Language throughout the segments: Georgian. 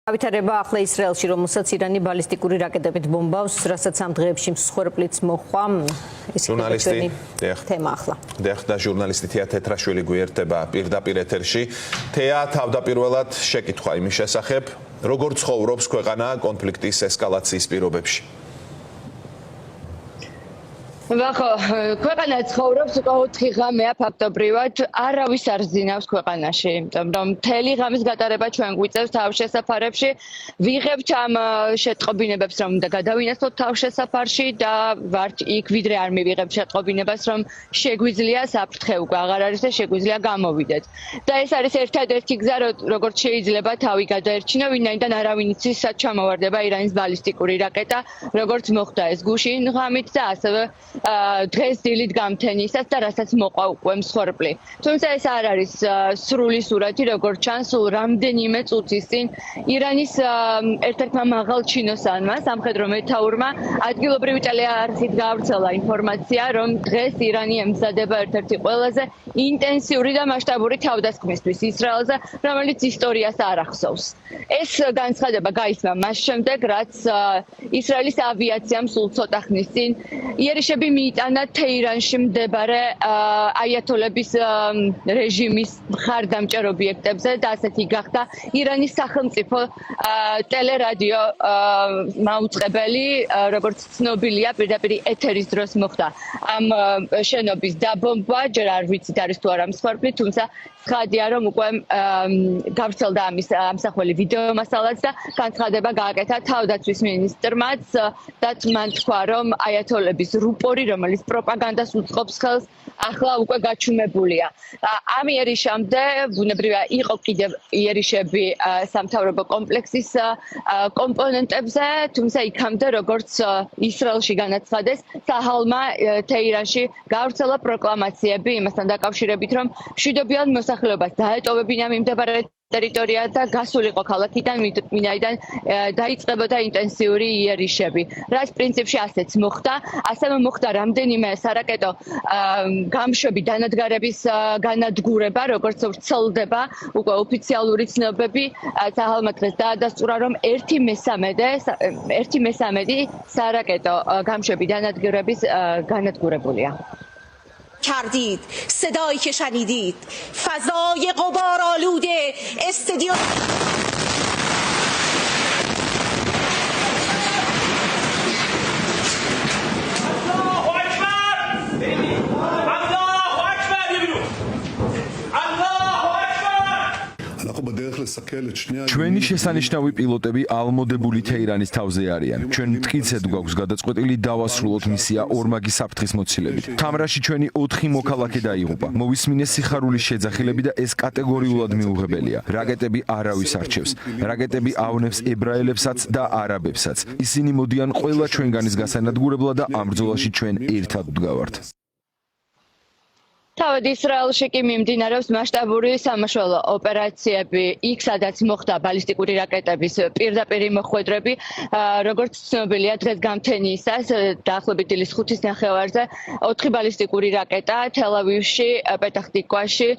Ვითარება ახლა ისრაელში, რომელსაც ირანი ბალისტიკური რაკეტებით ბომბავს, რასაც ამ დღეებში მსხვერპლიც მოჰყვა. ჟურნალისტი თემა ახლა. და ჟურნალისტი თეა თეთრაშვილი გვერდება პირდაპირ ეთერში. თეა, თავდაპირველად შეკითხვა იმის შესახებ, როგორ ცხოვრობს ქვეყანა კონფლიქტის ესკალაციის პირობებში. ქვეყანა ცხოვრობს უკვე 4 ღამეა ფაქტობრივად არავის არ ზინავს ქვეყანაში, იმიტომ რომ მთელი ღამის გატარება ჩვენ გვიწევს თავშესაფარებში, ვიღებთ ამ შეტყობინებებს, რომ უნდა გადავინაცვლოთ თავშესაფარში და ვართ იქ, ვიდრე არ მივიღებთ შეტყობინებას, რომ შეგვიძლია საფრთხე უკვე აღარ არის და შეგვიძლია გამოვიდეთ. და ეს არის ერთადერთი გზა, როგორც შეიძლება თავი გადაერჩინო, ვინაიდან არავინ იცის, სად ჩამოვარდება ირანის ბალისტიკური რაკეტა, როგორც მოხდა ეს გუშინ ღამით და ასევე დღეს დილით გამთენისას და რასაც მოყვა უკვე მსხვერპლი. თუმცა ეს არ არის სრული სურათი, როგორც ჩანს, სულ რამდენიმე წუთის წინ ირანის ერთ-ერთმა მაღალ ჩინოსანმა, სამხედრო მეთაურმა ადგილობრივი ტელეარხით გავრცელა ინფორმაცია, რომ დღეს ირანი ემზადება ერთ-ერთი ყველაზე ინტენსიური და მასშტაბური თავდასხმისთვის ისრაელზე, რომელიც ისტორიას არ ახსოვს. ეს განცხადება გაისმა მას შემდეგ, რაც ისრაელის ავიაციამ სულ ცოტა ხნის წინ იერიშები მიიტანა თეირანში მდებარე აიათოლების რეჟიმის მხარდამჭერ ობიექტებზე და ასეთი გახდა ირანის სახელმწიფო ტელერადიო მაუწყებელი, როგორც ცნობილია, პირდაპირ ეთერის დროს მოხდა ამ შენობის დაბომბვა, ჯერ არ ვიცით არის თუ არა მსხვერპლი, თუმცა ცხადია, რომ უკვე გავრცელდა ამის ამსახველი ვიდეო მასალაც და განცხადება გააკეთა თავდაცვის მინისტრმაც და მან თქვა, რომ აიათოლების რუპორი, რომელიც პროპაგანდას უწყობს ხელს, ახლა უკვე გაჩუმებულია. ამ იერიშამდე ბუნებრივია იყო კიდევ იერიშები სამთავრობო კომპლექსის კომპონენტებზე, თუმცა იქამდე, როგორც ისრაელში განაცხადეს, საჰალმა თეირანში გავრცელა პროკლამაციები იმასთან დაკავშირებით, რომ მშვიდობიან მოსახლეობას დაეტოვებინა მიმდებარე ტერიტორია და გასულიყო ქალაქიდან, ვინაიდან დაიწყებოდა ინტენსიური იერიშები. რაც პრინციპში ასეც მოხდა, ასევე მოხდა რამდენიმე სარაკეტო გამშვები დანადგარების განადგურება, როგორც ვრცელდება უკვე ოფიციალური ცნობები, საჰალმა დღეს დაადასტურა, რომ 1/13 სარაკეტო გამშვები დანადგარების განადგურებულია. کردید صدایی که شنیدید فضای غبارآلود استادیوم ჩვენი შესანიშნავი პილოტები ალმოდებული თეირანის თავზე არიან. ჩვენ მტკიცედ გვაქვს გადაწყვეტილი დავასრულოთ მისია ორმაგი საფრთხის მოცილებით. თამრაში ჩვენი 4 მოქალაქე დაიღუპა. მოვისმინეს სიხარულის შეძახილები და ეს კატეგორიულად მიუღებელია. რაკეტები არავის არჩევს. რაკეტები ავნებს ებრაელებსაც და არაბებსაც. ისინი მოდიან ყველა ჩვენგანის გასანადგურებლად და ამ ბრძოლაში ჩვენ ერთად ვდგავართ. თავად ისრაელში კი მიმდინარეობს მასშტაბური სამაშველო ოპერაციები, იქ სადაც მოხდა ბალისტიკური რაკეტების პირდაპირი მოხვედრები, როგორც ცნობილია დღეს გამთენისას, დაახლოებით დილის 5-ის ნახევარზე 4 ბალისტიკური რაკეტა თელ-ავივში, პეტახ-ტიკვაში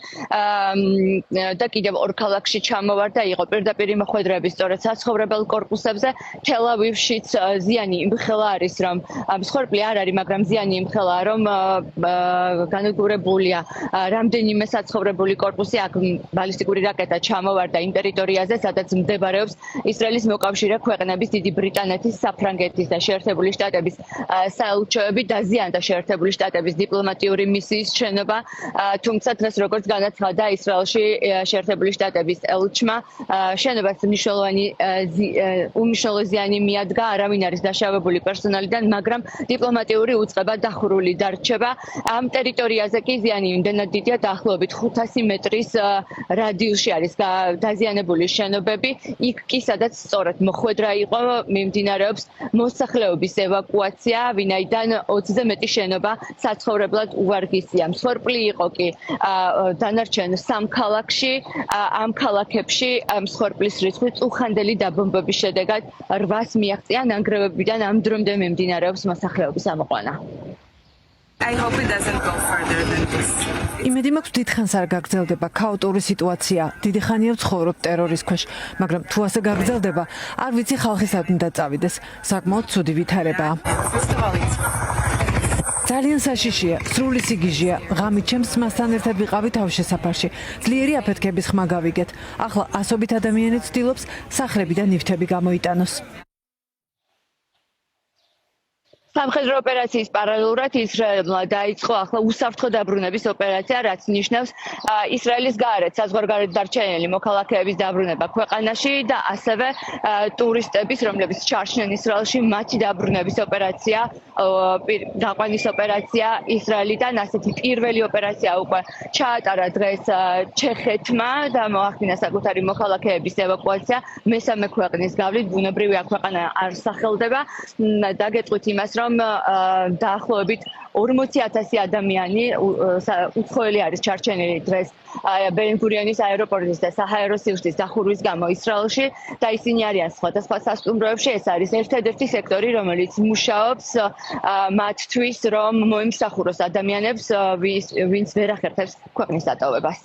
და კიდევ 2 ქალაქში ჩამოვარდა, იყო პირდაპირი მოხვედრები სწორედ საცხოვრებელ კორპუსებზე. თელ-ავივშიც ზიანი იმხელა არის, რომ მსხვერპლი არ არის, მაგრამ ზიანი იმხელაა, რომ განადგურებული რამდენიმე საცხოვრებელი კორპუსი, აქ ბალისტიკური რაკეტა ჩამოვარდა იმ ტერიტორიაზე, სადაც მდებარეობს ისრაელის მოკავშირე ქვეყნების დიდი ბრიტანეთის, საფრანგეთის და შეერთებული შტატების საელჩოები, დაზიანდა შეერთებული შტატების დიპლომატიური მისიის შენობა, თუმცა დღეს როგორც განაცხადა ისრაელში შეერთებული შტატების ელჩმა, შენობას უმნიშვნელო ზიანი მიადგა, არავინ არის დაშავებული პერსონალიდან, მაგრამ დიპლომატიური უწყება დახურული დარჩება. ამ ტერიტორიაზე კი ზიანი იმდენად დიდია, დაახლოებით 500 მეტრის რადიუსში არის დაზიანებული შენობები. იქ კი სადაც სწორედ მოხვედრა იყო, მიმდინარეობს მოსახლეობის ევაკუაცია, ვინაიდან 20-ზე მეტი შენობა საცხოვრებლად უვარგისია. მსხვერპლი იყო კი დანარჩენ 3 ქალაქში, ამ ქალაქებში მსხვერპლის რიცხვი უხანდელი დაბომბების შედეგად 800 მიაღწია, ნანგრევებიდან ამ დრომდე მიმდინარეობს მოსახლეობის ამოყვანა. I hope it doesn't go further than this. იმედი მაქვს დიდხანს არ გაგრძელდება ქაოტური სიტუაცია. დიდი ხანია ვცხოვრობ ტერორის ქვეშ, მაგრამ თუ ასე გაგრძელდება, არ ვიცი ხალხისადმი და წავიდეს. საკმაოდ ცუდი ვითარებაა. ძალიან საშიშია, სრული სიგიჟეა. ღამით ჩემს მასთან ერთად ვიყავი თავშესაფარში. ძლიერი აფეთქების ხმა გავიგეთ. ახლა ასობით ადამიანი ცდილობს სახლებიდან ნივთები გამოიტანოს. სამხედრო ოპერაციის პარალელურად ისრაელმა დაიწყო ახლა უსაფრთხო დაბრუნების ოპერაცია, რაც ნიშნავს ისრაელის გარეთ საზღვარგარეთ დარჩენილი მოქალაქეების დაბრუნება ქვეყანაში და ასევე ტურისტების, რომლებიც ჩარჩნენ ისრაელში, მათი დაბრუნების ოპერაცია, გაყვანის ოპერაცია ისრაელიდან. ასეთი პირველი ოპერაცია უკვე ჩაატარა დღეს ჩეხეთმა და მოახდინა საკუთარი მოქალაქეების ევაკუაცია. მესამე ქვეყნის გავლით ბუნებრივია ქვეყანა არ სახელდება. დაგეტყვით იმას, რომ დაახლოებით 40,000 ადამიანი უცხოელი არის ჩარჩენილი დღეს ბენ-გურიონის აეროპორტის და საჰაერო სივრცის დახურვის გამო ისრაელში და ისინი არიან სხვადასხვა სასტუმროებში. ეს არის ერთადერთი სექტორი, რომელიც მუშაობს მათთვის, რომ მოიმსახუროს ადამიანებს, ვინც ვერ ახერხებს ქვეყნის დატოვებას.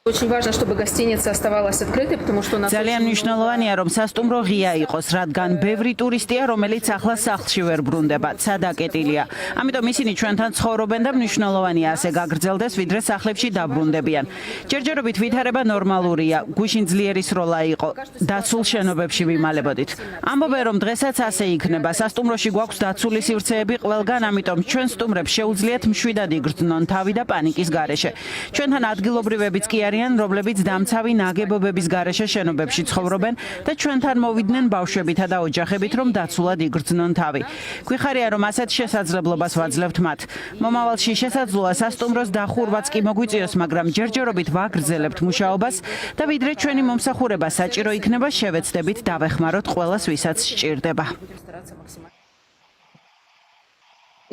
Очень важно, чтобы гостиница оставалась открытой, потому что у нас ძალიან მნიშვნელოვანია, რომ სასტუმრო ღია იყოს, რადგან ბევრი ტურისტია, რომელიც ახლა სახლში ვერ ბრუნდება, სადაკეტილია. ამიტომ ისინი ჩვენთან ცხოვრობენ და მნიშვნელოვანია ასე გაგრძელდეს, ვიდრე სახლებში დაბრუნდებიან. ჯერჯერობით ვითარება ნორმალურია, გუშინ ძლიერი სროლა იყო. დაცულ შენობებში ვიმალებოდით. ამბობენ, რომ დღესაც ასე იქნება. სასტუმროში გვაქვს დაცული სივრცეები ყველგან, ამიტომ ჩვენ სტუმრებს შეუძლიათ მშვიდად იგრძნონ თავი და პანიკის გარეშე. ჩვენთან ადგილობრივებიც კი რომლებიც დამცავი ნაგებობების გარეშე შენობებში ცხოვრობენ და ჩვენთან მოვიდნენ ბავშვებითა და ოჯახებით, რომ დაცულად იგრძნონ თავი. გვიხარია, რომ ასეთ შესაძლებლობას ვაძლევთ მათ. მომავალში შესაძლოა სასტუმროს დახურვაც კი მოგვიწიოს, მაგრამ ჯერჯერობით ვაგრძელებთ მუშაობას და ვიდრე ჩვენი მომსახურება საჭირო იქნება, შევეცდებით დავეხმაროთ ყველას, ვისაც სჭირდება.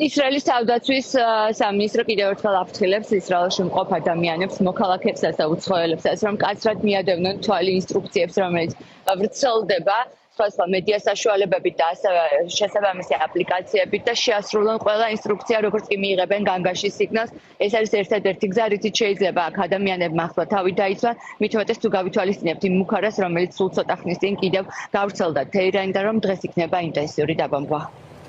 ისრაელის თავდაცვის სამინისტრო კიდევ ერთხელ აფრთხილებს ისრაელში მყოფ ადამიანებს, მოქალაქეებსაც და უცხოელებსაც, რომ კაცრად მიადევნონ თვალი ინსტრუქციებს, რომელიც ვრცელდება სხვა მედია საშუალებებით და ასევე შესაბამისი აპლიკაციებით და შეასრულონ ყველა ინსტრუქცია, როგორც კი მიიღებენ განგაშის სიგნალს. ეს არის ერთადერთი გზა, რითიც შეიძლება აქ ადამიანებმა ახლა თავი დაიცვან, მით უმეტეს თუ გავითვალისწინებთ იმ მუქარას, რომელიც სულ ცოტა ხნის წინ კიდევ გავრცელდა თეირანიდან, რომ დღეს იქნება ინტენსიური დაბომბვა.